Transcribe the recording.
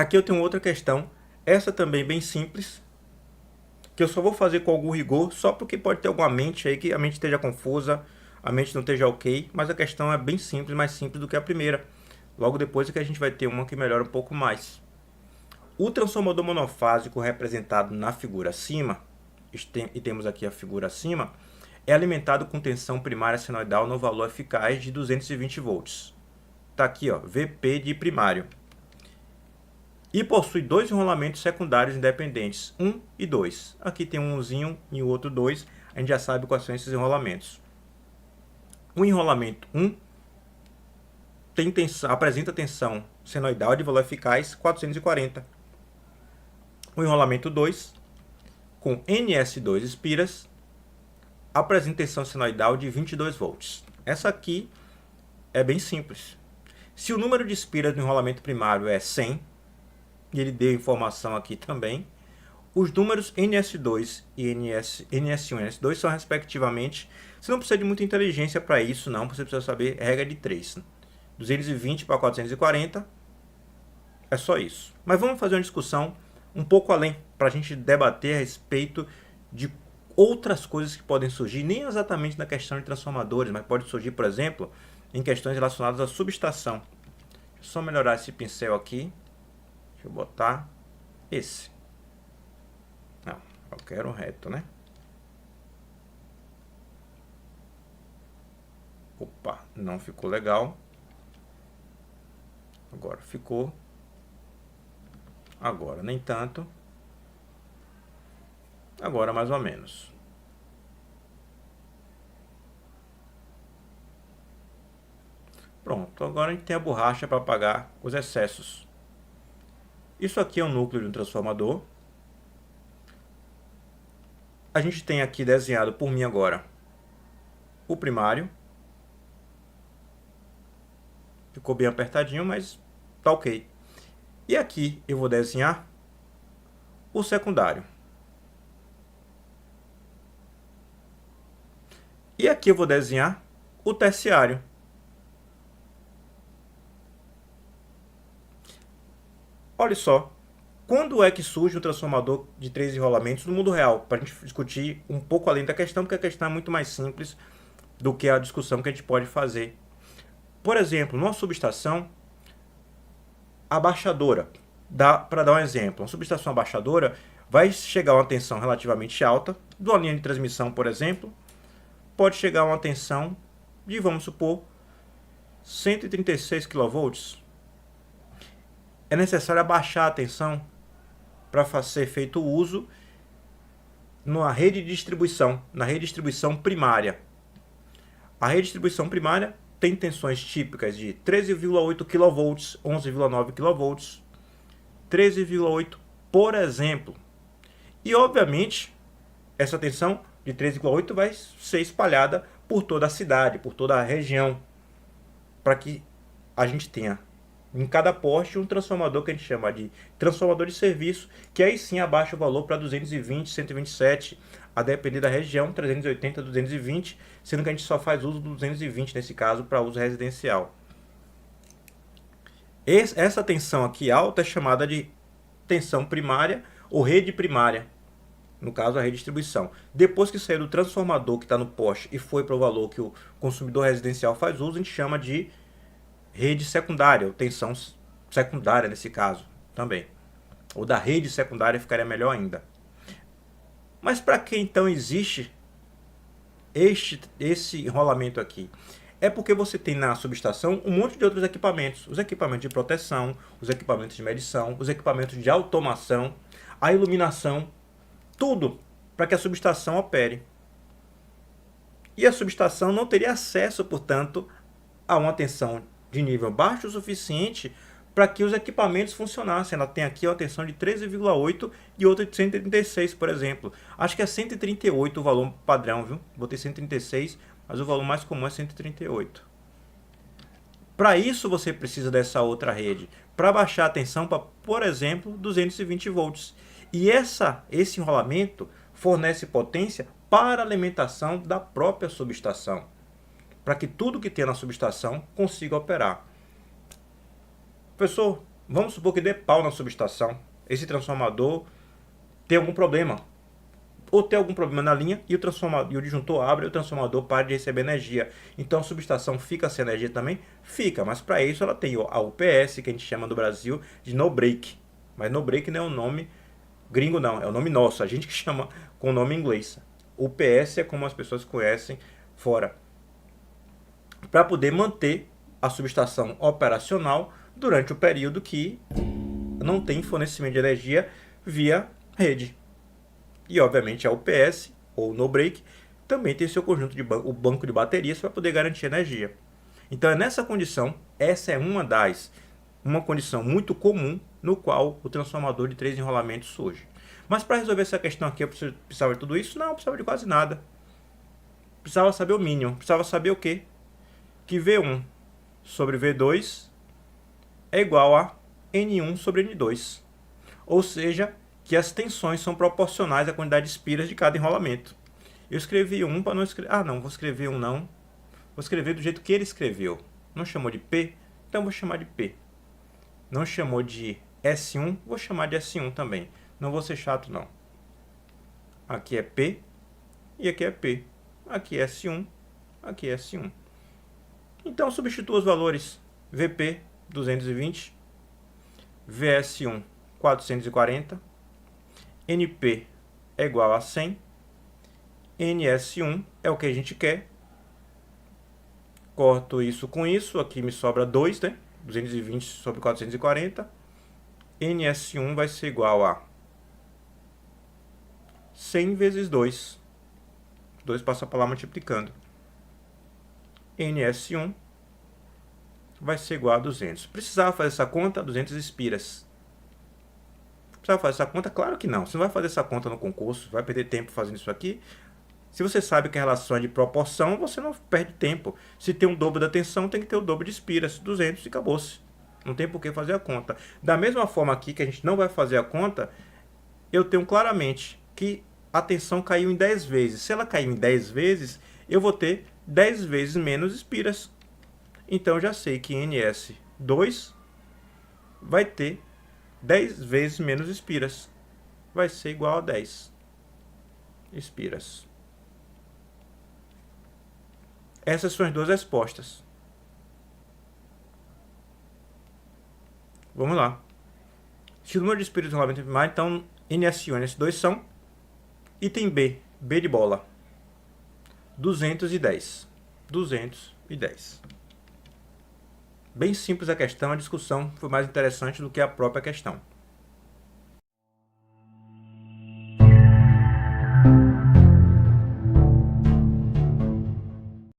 Aqui eu tenho outra questão, essa também bem simples, que eu só vou fazer com algum rigor, só porque pode ter alguma mente aí que a mente esteja confusa, a mente não esteja ok, mas a questão é bem simples, mais simples do que a primeira. Logo depois é que a gente vai ter uma que melhora um pouco mais. O transformador monofásico representado na figura acima, e temos aqui a figura acima, é alimentado com tensão primária senoidal no valor eficaz de 220 volts. Está aqui, ó, VP de primário. E possui dois enrolamentos secundários independentes, 1 e 2. Aqui tem umzinho e o outro 2, a gente já sabe quais são esses enrolamentos. O enrolamento 1 apresenta tensão senoidal de valor eficaz 440. O enrolamento 2, com NS2 espiras, apresenta tensão senoidal de 22 volts. Essa aqui é bem simples. Se o número de espiras do enrolamento primário é 100, e ele deu informação aqui também, os números NS2 e NS1 e NS2 são respectivamente, você não precisa de muita inteligência para isso não, você precisa saber regra de 3. 220 para 440, é só isso. Mas vamos fazer uma discussão um pouco além, para a gente debater a respeito de outras coisas que podem surgir, nem exatamente na questão de transformadores, mas pode surgir, por exemplo, em questões relacionadas à subestação. Deixa eu só melhorar esse pincel aqui. Deixa eu botar esse. Não, eu quero reto, né? Opa, não ficou legal. Agora ficou. Agora nem tanto. Agora mais ou menos. Pronto, agora a gente tem a borracha para apagar os excessos. Isso aqui é o núcleo de um transformador. A gente tem aqui desenhado por mim agora o primário. Ficou bem apertadinho, mas tá ok. E aqui eu vou desenhar o secundário. E aqui eu vou desenhar o terciário. Olha só, quando é que surge um transformador de 3 enrolamentos no mundo real? Para a gente discutir um pouco além da questão, porque a questão é muito mais simples do que a discussão que a gente pode fazer. Por exemplo, numa subestação abaixadora, para dar um exemplo, uma subestação abaixadora vai chegar a uma tensão relativamente alta, de uma linha de transmissão, por exemplo, pode chegar a uma tensão de, vamos supor, 136 kV. É necessário abaixar a tensão para ser feito o uso na rede de distribuição, na rede de distribuição primária. A rede de distribuição primária tem tensões típicas de 13,8 kV, 11,9 kV, 13,8, por exemplo. E, obviamente, essa tensão de 13,8 vai ser espalhada por toda a cidade, por toda a região, para que a gente tenha em cada poste um transformador que a gente chama de transformador de serviço, que aí sim abaixa o valor para 220, 127, a depender da região, 380, 220, sendo que a gente só faz uso do 220 nesse caso para uso residencial. Essa tensão aqui alta é chamada de tensão primária ou rede primária, no caso a redistribuição. Depois que sair do transformador que está no poste e foi para o valor que o consumidor residencial faz uso, a gente chama de rede secundária, ou tensão secundária nesse caso também. Ou da rede secundária ficaria melhor ainda. Mas para que então existe esse enrolamento aqui? É porque você tem na subestação um monte de outros equipamentos. Os equipamentos de proteção, os equipamentos de medição, os equipamentos de automação, a iluminação, tudo para que a subestação opere. E a subestação não teria acesso, portanto, a uma tensão de nível baixo o suficiente para que os equipamentos funcionassem. Ela tem aqui uma tensão de 13,8 e outra de 136, por exemplo. Acho que é 138 o valor padrão, viu? Botei 136, mas o valor mais comum é 138. Para isso você precisa dessa outra rede, para baixar a tensão para, por exemplo, 220 volts. E esse enrolamento fornece potência para a alimentação da própria subestação, para que tudo que tem na subestação consiga operar. Professor, Vamos supor que dê pau na subestação. Esse transformador tem algum problema. Ou tem algum problema na linha e o disjuntor abre e o transformador para de receber energia. Então a subestação fica sem energia também? Fica, mas para isso ela tem a UPS, que a gente chama no Brasil de no break. Mas no break não é o nome gringo não, é o nome nosso, a gente que chama com o nome inglês. UPS é como as pessoas conhecem fora. Para poder manter a subestação operacional durante o período que não tem fornecimento de energia via rede. E obviamente a UPS, ou no break, também tem seu conjunto de o banco de baterias para poder garantir energia. Então é nessa condição, essa é uma condição muito comum no qual o transformador de 3 enrolamentos surge. Mas para resolver essa questão aqui, eu precisava de tudo isso? Não, eu precisava de quase nada. Precisava saber o mínimo. Precisava saber o quê? Que V1 sobre V2 é igual a N1 sobre N2. Ou seja, que as tensões são proporcionais à quantidade de espiras de cada enrolamento. Eu escrevi um para não escrever... Ah, não, vou escrever um não. Vou escrever do jeito que ele escreveu. Não chamou de P? Então vou chamar de P. Não chamou de S1? Vou chamar de S1 também. Não vou ser chato, não. Aqui é P e aqui é P. Aqui é S1, aqui é S1. Então substitua os valores. VP 220, VS1 440, NP é igual a 100, NS1 é o que a gente quer. Corto isso com isso, aqui me sobra 2, né? 220 sobre 440. NS1 vai ser igual a 100 vezes 2. 2 passa para lá multiplicando. NS1 vai ser igual a 200. Precisava fazer essa conta? 200 espiras. Precisava fazer essa conta? Claro que não. Você não vai fazer essa conta no concurso, vai perder tempo fazendo isso aqui. Se você sabe que a relação é de proporção, você não perde tempo. Se tem um dobro da tensão, tem que ter o dobro de espiras. 200 e acabou-se. Não tem por que fazer a conta. Da mesma forma aqui, que a gente não vai fazer a conta, eu tenho claramente que a tensão caiu em 10 vezes. Se ela caiu em 10 vezes, eu vou ter 10 vezes menos espiras. Então, eu já sei que NS2 vai ter 10 vezes menos espiras. Vai ser igual a 10 espiras. Essas são as duas respostas. Vamos lá. Se o número de espiras do enrolamento é mais, então NS1 e NS2 são item B, B de bola, 210. 210. Bem simples a questão, a discussão foi mais interessante do que a própria questão.